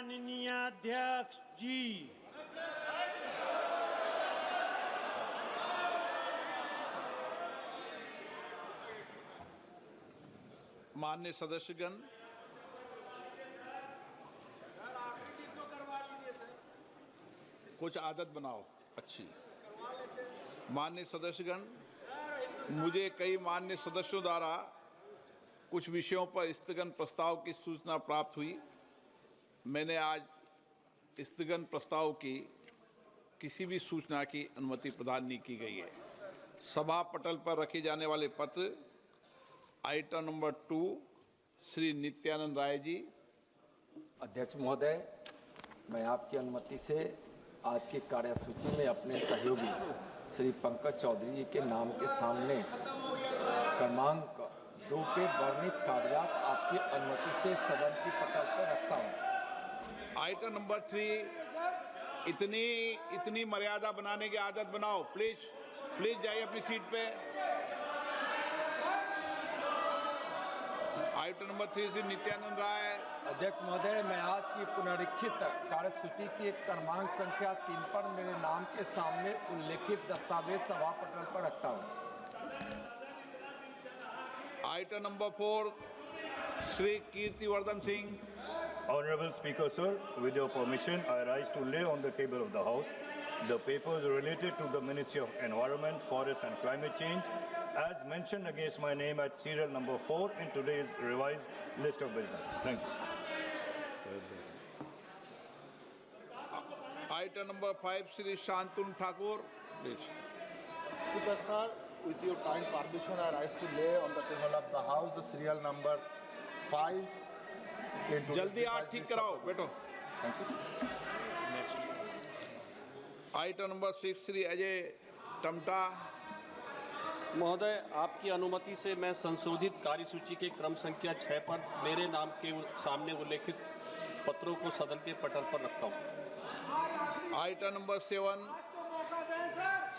माननीय अध्यक्ष जी। माननीय सदस्यगण, कुछ आदत बनाओ अच्छी। माननीय सदस्यगण, मुझे कई माननीय सदस्यों द्वारा कुछ विषयों पर स्थगन प्रस्ताव की सूचना प्राप्त हुई। मैंने आज स्थगन प्रस्ताव की किसी भी सूचना की अनुमति प्रदान नहीं की गई है। सभा पटल पर रखे जाने वाले पत्र आइटम नंबर 2 श्री नित्यानंद राय जी। अध्यक्ष महोदय, मैं आपकी अनुमति से आज की कार्यसूची में अपने सहयोगी श्री पंकज चौधरी जी के नाम के सामने क्रमांक 2 के वर्णित कागजात आपकी अनुमति से सदन की पटल पर रखता हूं। आइटम नंबर 3, इतनी मर्यादा बनाने की आदत बनाओ। प्लीज जाइए अपनी सीट पे। Item number 3 Shri Nityanand Rai. अध्यक्ष महोदय, मैं आज की पुनरीक्षित कार्यसूची की क्रमांक संख्या 3 पर मेरे नाम के सामने उल्लेखित दस्तावेज सभा पटल पर रखता हूं। Item number 4 Shri Kirtivardhan Singh. Honorable Speaker, sir, with your permission, I rise to lay on the table of the House the papers related to the Ministry of Environment, Forest and Climate Change, as mentioned against my name at serial number 4 in today's revised list of business. Thank you. Item number 5, Shri Shantanu Thakur. Please. Speaker sir, with your kind permission, I rise to lay on the table of the House the serial number 5. जल्दी आप ठीक कराओ बैठो। Thank you. Item number 6 Shri Ajay Tamta. महोदय, आपकी अनुमति से मैं संशोधित कार्यसूची के क्रम संख्या 6 पर मेरे नाम के सामने उल्लेखित पत्रों को सदन के पटल पर रखता हूं। Item number 7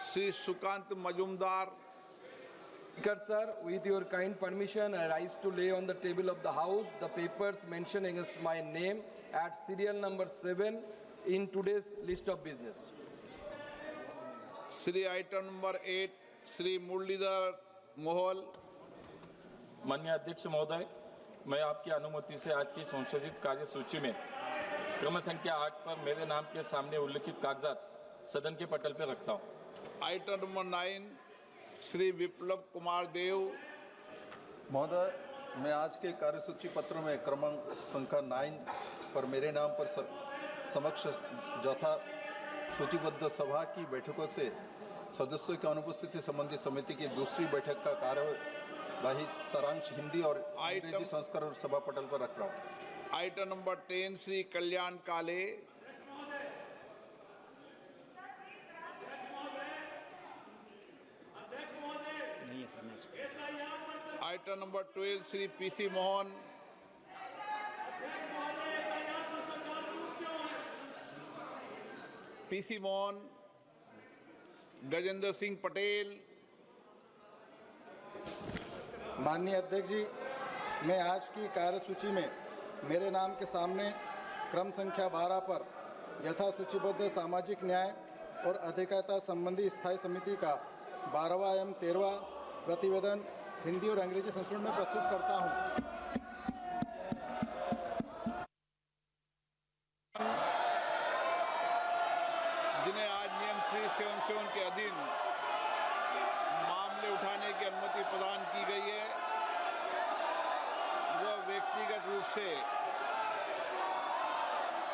Shri Sukanta Majumdar. Speaker sir, with your kind permission, I rise to lay on the table of the House the papers mentioned against my name at serial number 7 in today's list of business. Shri item number 8 Shri Muralidhar Mohol. माननीय अध्यक्ष महोदय, मैं आपकी अनुमति से आज की संशोधित कार्यसूची में क्रम संख्या 8 पर मेरे नाम के सामने उल्लेखित कागजात सदन के पटल पर रखता हूं। आइटम नंबर 9 श्री विप्लव कुमार देव। महोदय, मैं आज के कार्यसूची पत्र में क्रमांक संख्या 9 पर मेरे नाम पर समक्ष यथा सूचीबद्ध सभा की बैठकों से सदस्यों की अनुपस्थिति संबंधी समिति की दूसरी बैठक का कार्यवाही सारांश हिंदी और अंग्रेजी संस्करण सभा पटल पर रख रहा हूँ। आइटम नंबर 10 श्री कल्याण काले। Item number 12 Shri PC Mohan. PC Mohan. Gajendra Singh Patel. माननीय अध्यक्ष जी, मैं आज की कार्यसूची में मेरे नाम के सामने क्रम संख्या 12 पर यथा सूचीबद्ध सामाजिक न्याय और अधिकारिता संबंधी स्थायी समिति का 12वां एवं 13वां प्रतिवेदन हिंदी और अंग्रेजी संस्करण में प्रस्तुत करता हूं। जिन्हें आज नियम 377 के अधीन मामले उठाने की अनुमति प्रदान की गई है, वह व्यक्तिगत रूप से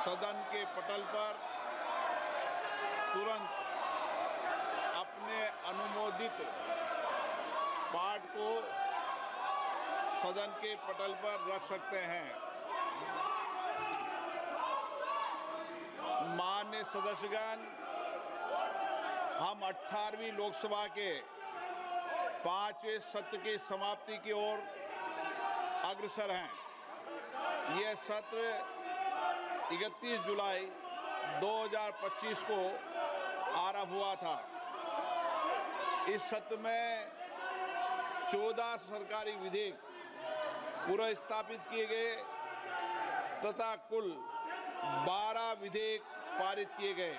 सदन के पटल पर तुरंत अपने अनुमोदित पाठ को सदन के पटल पर रख सकते हैं। माननीय सदस्यगण, हम 18वीं लोकसभा के 5वें सत्र की समाप्ति की ओर अग्रसर हैं। यह सत्र 31 जुलाई 2025 को आरंभ हुआ था। इस सत्र में 14 सरकारी विधेयक पुनः स्थापित किए गए तथा कुल 12 विधेयक पारित किए गए।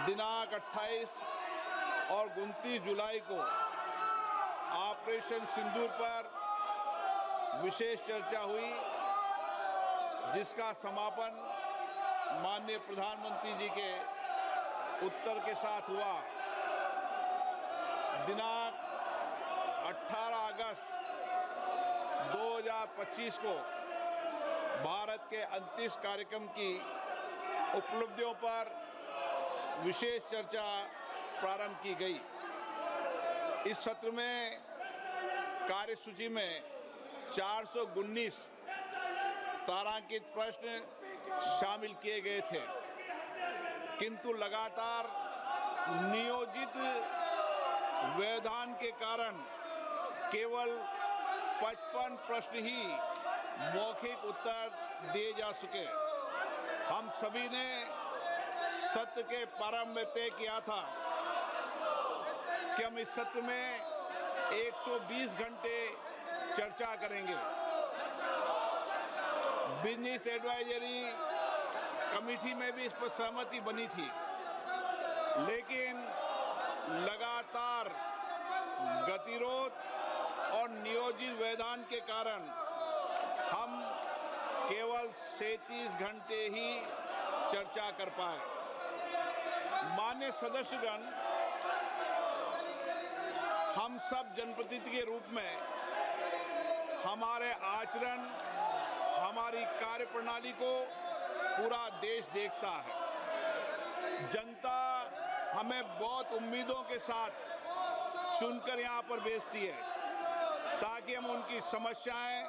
दिनांक 28 और 29 जुलाई को ऑपरेशन सिंदूर पर विशेष चर्चा हुई, जिसका समापन माननीय प्रधानमंत्री जी के उत्तर के साथ हुआ। दिनांक 18 अगस्त 2025 को भारत के अंतरिक्ष कार्यक्रम की उपलब्धियों पर विशेष चर्चा प्रारंभ की गई। इस सत्र में कार्यसूची में 419 तारांकित प्रश्न शामिल किए गए थे, किंतु लगातार नियोजित व्यवधान के कारण केवल 55 प्रश्न ही मौखिक उत्तर दिए जा सके। हम सभी ने सत्र के प्रारंभ में तय किया था कि हम इस सत्र में 120 घंटे चर्चा करेंगे। बिजनेस एडवाइजरी कमेटी में भी इस पर सहमति बनी थी, लेकिन लगातार गतिरोध और नियोजित व्यवधान के कारण हम केवल 37 घंटे ही चर्चा कर पाए। माननीय सदस्यगण, हम सब जनप्रतिनिधि के रूप में हमारे आचरण, हमारी कार्यप्रणाली को पूरा देश देखता है। जनता हमें बहुत उम्मीदों के साथ चुनकर यहाँ पर भेजती है, ताकि हम उनकी समस्याएं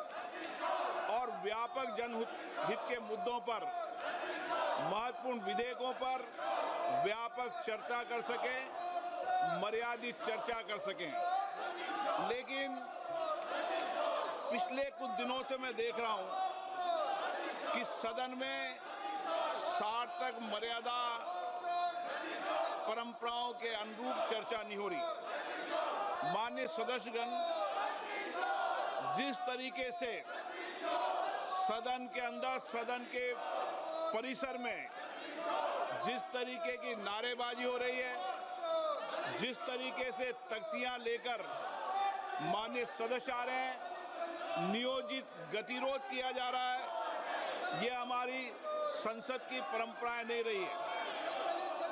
और व्यापक जनहित के मुद्दों पर, महत्वपूर्ण विधेयकों पर व्यापक चर्चा कर सकें, मर्यादित चर्चा कर सकें। लेकिन पिछले कुछ दिनों से मैं देख रहा हूं कि सदन में सार्थक मर्यादा परंपराओं के अनुरूप चर्चा नहीं हो रही। माननीय सदस्यगण, जिस तरीके से सदन के अंदर, सदन के परिसर में जिस तरीके की नारेबाजी हो रही है, जिस तरीके से तख्तियां लेकर माननीय सदस्य आ रहे हैं, नियोजित गतिरोध किया जा रहा है, ये हमारी संसद की परंपराएं नहीं रही है।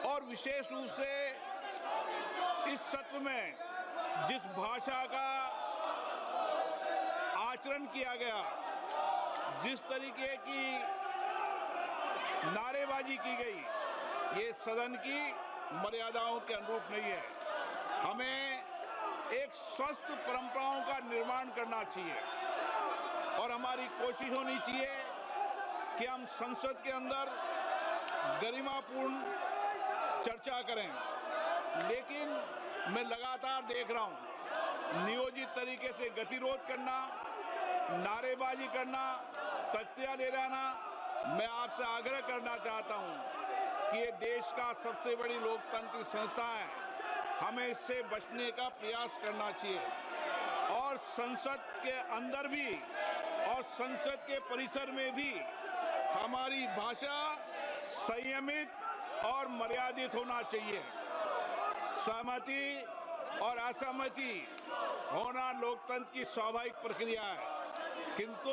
और विशेष रूप से इस सत्र में जिस भाषा का आचरण किया गया, जिस तरीके की नारेबाजी की गई, ये सदन की मर्यादाओं के अनुरूप नहीं है। हमें एक स्वस्थ परंपराओं का निर्माण करना चाहिए और हमारी कोशिश होनी चाहिए कि हम संसद के अंदर गरिमापूर्ण चर्चा करें। लेकिन मैं लगातार देख रहा हूं नियोजित तरीके से गतिरोध करना, नारेबाजी करना, तख्तियां ले जाना। मैं आपसे आग्रह करना चाहता हूं कि ये देश का सबसे बड़ी लोकतांत्रिक संस्था है, हमें इससे बचने का प्रयास करना चाहिए। और संसद के अंदर भी और संसद के परिसर में भी हमारी भाषा संयमित और मर्यादित होना चाहिए। सहमति और असहमति होना लोकतंत्र की स्वाभाविक प्रक्रिया है, किंतु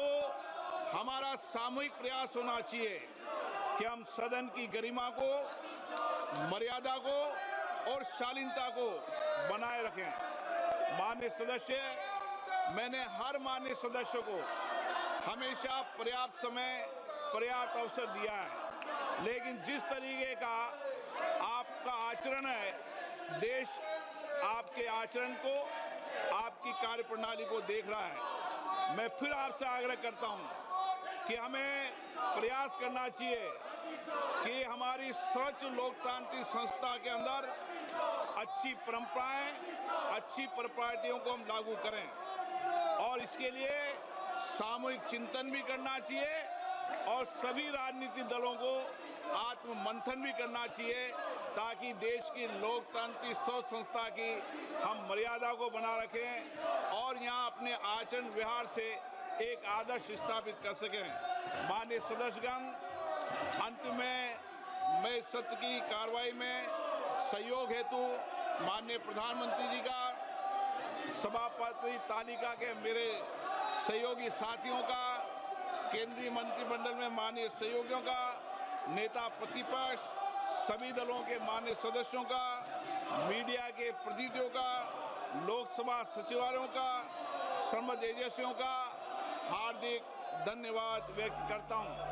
हमारा सामूहिक प्रयास होना चाहिए कि हम सदन की गरिमा को, मर्यादा को और शालीनता को बनाए रखें। माननीय सदस्य, मैंने हर माननीय सदस्य को हमेशा पर्याप्त समय, पर्याप्त अवसर दिया है, लेकिन जिस तरीके का आपका आचरण है, देश आपके आचरण को, आपकी कार्यप्रणाली को देख रहा है। मैं फिर आपसे आग्रह करता हूं कि हमें प्रयास करना चाहिए कि हमारी स्वच्छ लोकतांत्रिक संस्था के अंदर अच्छी परंपराएं, अच्छी प्रॉपर्टियों को हम लागू करें और इसके लिए सामूहिक चिंतन भी करना चाहिए और सभी राजनीतिक दलों को आत्ममंथन भी करना चाहिए, ताकि देश की लोकतांत्रिक स्वच्छ संस्था की हम मर्यादा को बना रखें और यहाँ अपने आचरण व्यवहार से एक आदर्श स्थापित कर सकें। माननीय सदस्यगण, अंत में मैं सत्र की कार्रवाई में सहयोग हेतु माननीय प्रधानमंत्री जी का, सभापति तालिका के मेरे सहयोगी साथियों का, केंद्रीय मंत्रिमंडल में माननीय सहयोगियों का, नेता प्रतिपक्ष, सभी दलों के माननीय सदस्यों का, मीडिया के प्रतिनिधियों का, लोकसभा सचिवालयों का, श्रमिक एजेंसियों का हार्दिक धन्यवाद व्यक्त करता हूं।